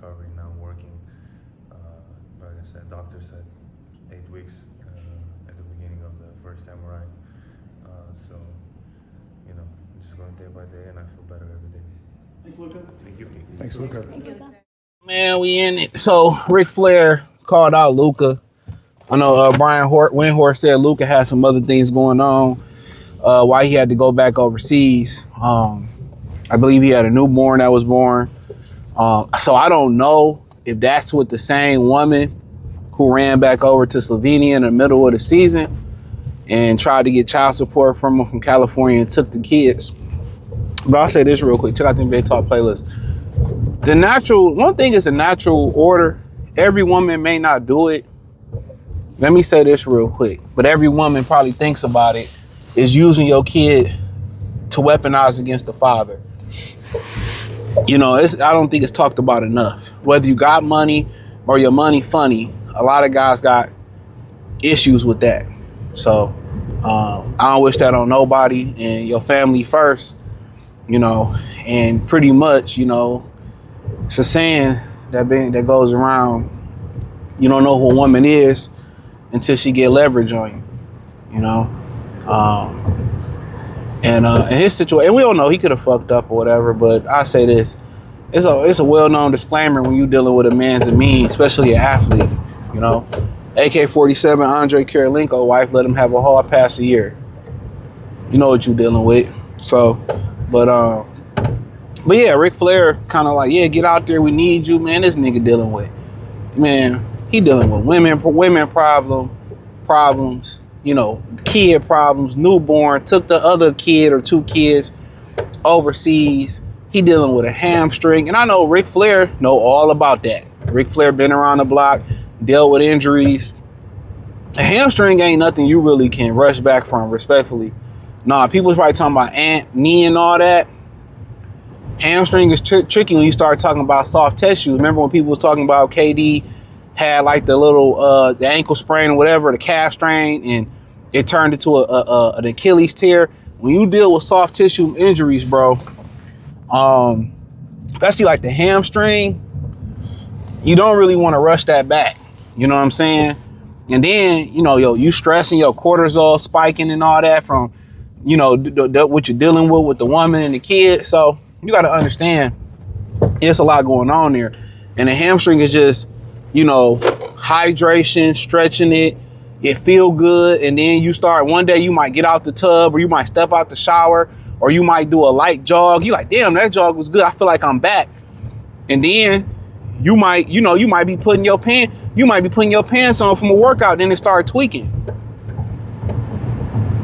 recovery. Now I'm working. Like I said, doctor said 8 weeks at the beginning of the first MRI. So, I'm just going day by day, and I feel better every day. Thanks, Luka. Thank you. Thanks, Luka. Man, we in it. So Ric Flair called out Luka. I know Brian Windhorst said Luka had some other things going on. Why he had to go back overseas. I believe he had a newborn that was born. So I don't know if that's with the same woman who ran back over to Slovenia in the middle of the season and tried to get child support from him from California and took the kids. But I'll say this real quick. Check out the NBA Talk playlist. One thing is a natural order. Every woman may not do it. Let me say this real quick. But every woman probably thinks about it, is using your kid to weaponize against the father. I don't think it's talked about enough. Whether you got money or your money funny, a lot of guys got issues with that. So I don't wish that on nobody, and your family first, and pretty much, it's a saying that goes around, you don't know who a woman is until she get leverage on you, And in his situation, we don't know, he could have fucked up or whatever, but I say this, it's a well-known disclaimer when you're dealing with a man's mean, especially an athlete, AK-47, Andre Kirilenko wife, let him have a hard pass a year. You know what you're dealing with. So, but yeah, Ric Flair kind of like, yeah, get out there, we need you, man. This nigga dealing with, he dealing with women problems, kid problems, newborn, took the other kid or two kids overseas. He dealing with a hamstring. And I know Ric Flair know all about that. Ric Flair been around the block, dealt with injuries. A hamstring ain't nothing you really can rush back from, respectfully. Nah, people probably talking about knee and all that. Hamstring is tricky when you start talking about soft tissue. Remember when people was talking about KD had like the little the ankle sprain or whatever, the calf strain, and it turned into an Achilles tear. When you deal with soft tissue injuries, bro, especially like the hamstring, you don't really want to rush that back. You know what I'm saying? And then, you stressing, your cortisol spiking and all that from, what you're dealing with the woman and the kid. So you got to understand it's a lot going on there. And the hamstring is just, hydration, stretching it. It feel good. And then you start, one day you might get out the tub, or you might step out the shower, or you might do a light jog. You like, damn, that jog was good. I feel like I'm back. And then you might be putting your pants on from a workout, then it start tweaking.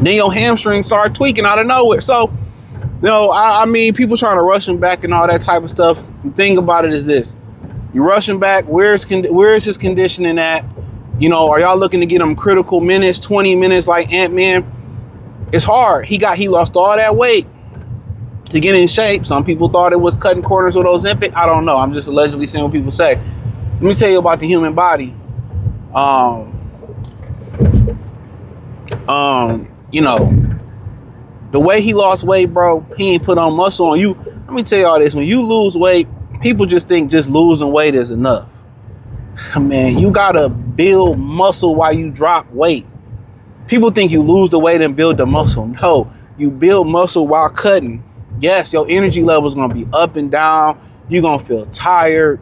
Then your hamstring start tweaking out of nowhere. So, people trying to rush him back and all that type of stuff. The thing about it is this: you rushing back. Where is his conditioning at? Are y'all looking to get him critical minutes, 20 minutes like Ant-Man? It's hard. He lost all that weight to get in shape. Some people thought it was cutting corners with Ozempic. I don't know. I'm just allegedly saying what people say. Let me tell you about the human body. The way he lost weight, bro, he ain't put on muscle on you. Let me tell you all this. When you lose weight, people just think just losing weight is enough. Man, you gotta build muscle while you drop weight. People think you lose the weight and build the muscle. No, you build muscle while cutting. Yes, your energy level is gonna be up and down. You're gonna feel tired.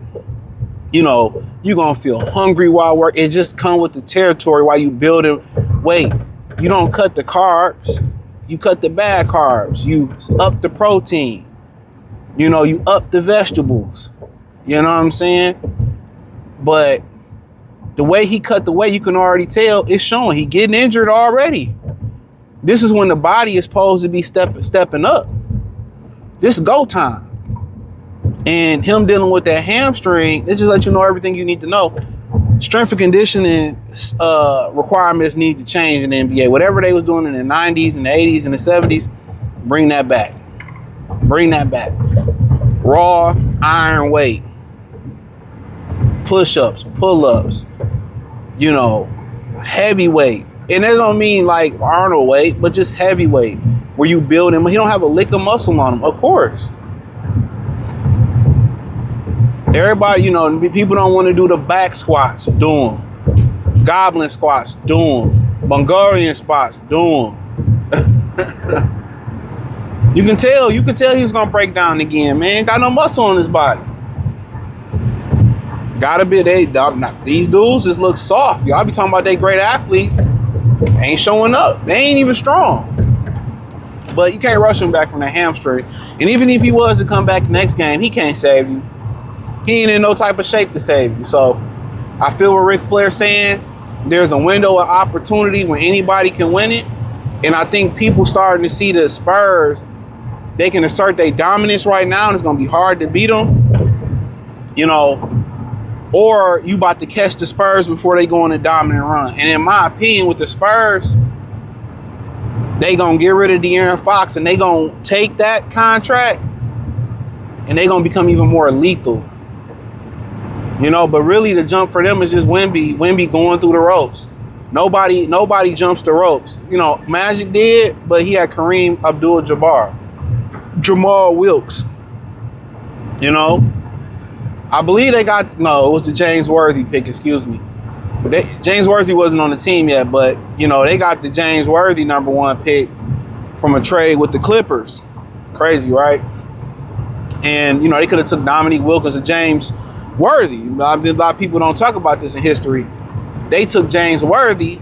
You're gonna feel hungry while working. It just comes with the territory while you building weight. You don't cut the carbs. You cut the bad carbs. You up the protein. You up the vegetables. You know what I'm saying? But the way he cut the weight, you can already tell it's showing. He getting injured already. This is when the body is supposed to be stepping up. This is go time. And him dealing with that hamstring, it just lets you know everything you need to know. Strength and conditioning requirements need to change in the NBA. Whatever they was doing in the 90s and the 80s and the 70s, bring that back. Bring that back. Raw iron weight. Push-ups, pull-ups, heavyweight. And that don't mean like Arnold weight, but just heavyweight, where you build him. He don't have a lick of muscle on him, of course. Everybody, you know, people don't want to do the back squats. Do them. Goblin squats. Do them. Mongolian spots. Do them. You can tell he's gonna break down again, man. Got no muscle on his body. Gotta be these dudes just look soft. Y'all be talking about they great athletes. They ain't showing up. They ain't even strong. But you can't rush him back from the hamstring. And even if he was to come back next game, he can't save you. He ain't in no type of shape to save you. So I feel what Ric Flair saying. There's a window of opportunity when anybody can win it. And I think people starting to see the Spurs, they can assert their dominance right now, and it's going to be hard to beat them, you know, or you about to catch the Spurs before they go on a dominant run. And in my opinion, with the Spurs, they going to get rid of De'Aaron Fox, and they going to take that contract, and they going to become even more lethal, you know. But really, the jump for them is just Wemby going through the ropes. Nobody jumps the ropes. You know, Magic did, but he had Kareem Abdul-Jabbar. Jamal Wilkes, you know, I believe it was the James Worthy pick, excuse me. But James Worthy wasn't on the team yet, but, you know, they got the James Worthy #1 pick from a trade with the Clippers. Crazy, right? And, you know, they could have took Dominique Wilkins or James Worthy. A lot of people don't talk about this in history. They took James Worthy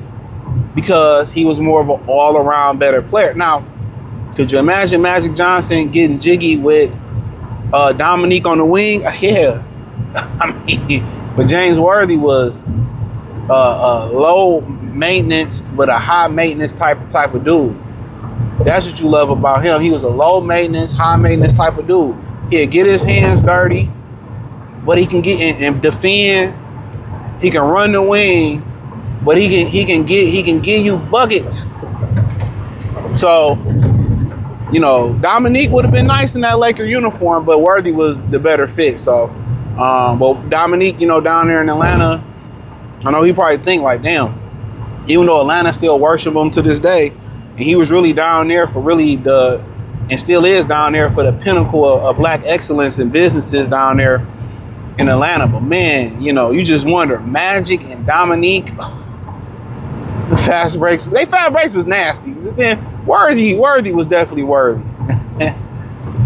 because he was more of an all-around better player. Now, could you imagine Magic Johnson getting jiggy with Dominique on the wing? Yeah. I mean, but James Worthy was low maintenance, but a high maintenance type of dude. That's what you love about him. He was a low maintenance, high maintenance type of dude. He'll get his hands dirty, but he can get in and defend. He can run the wing, but he can give you buckets. So, you know, Dominique would have been nice in that Laker uniform, but Worthy was the better fit. So, but Dominique, you know, down there in Atlanta, I know he probably think like, damn, even though Atlanta still worship him to this day, and he was really down there for and still is down there for the pinnacle of black excellence in businesses down there in Atlanta. But man, you know, you just wonder, Magic and Dominique, the fast breaks was nasty. Then Worthy was definitely worthy.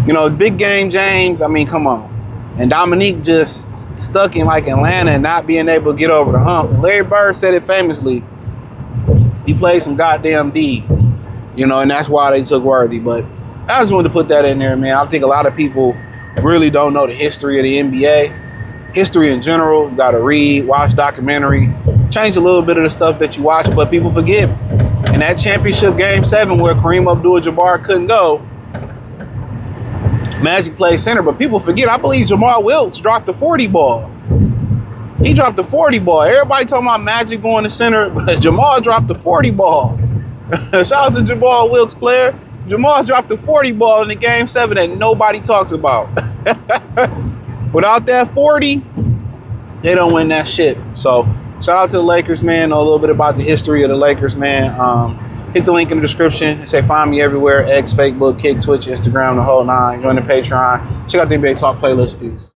You know, big game James, I mean, come on. And Dominique just stuck in like Atlanta and not being able to get over the hump. And Larry Bird said it famously. He played some goddamn D, you know, and that's why they took Worthy. But I just wanted to put that in there, man. I think a lot of people really don't know the history of the NBA. History in general, you gotta read, watch documentary, change a little bit of the stuff that you watch, but people forget. In that championship game 7 where Kareem Abdul-Jabbar couldn't go, Magic played center, but people forget, I believe Jamal Wilkes dropped the 40 ball. He dropped the 40 ball. Everybody talking about Magic going to center, but Jamal dropped the 40 ball. Shout out to Jamal Wilkes, player. Jamal dropped the 40 ball in the game 7 that nobody talks about. Without that 40, they don't win that shit. So shout out to the Lakers, man. Know a little bit about the history of the Lakers, man. Hit the link in the description. It say find me everywhere. X, Facebook, Kick, Twitch, Instagram, the whole 9. Join the Patreon. Check out the NBA Talk playlist. Peace.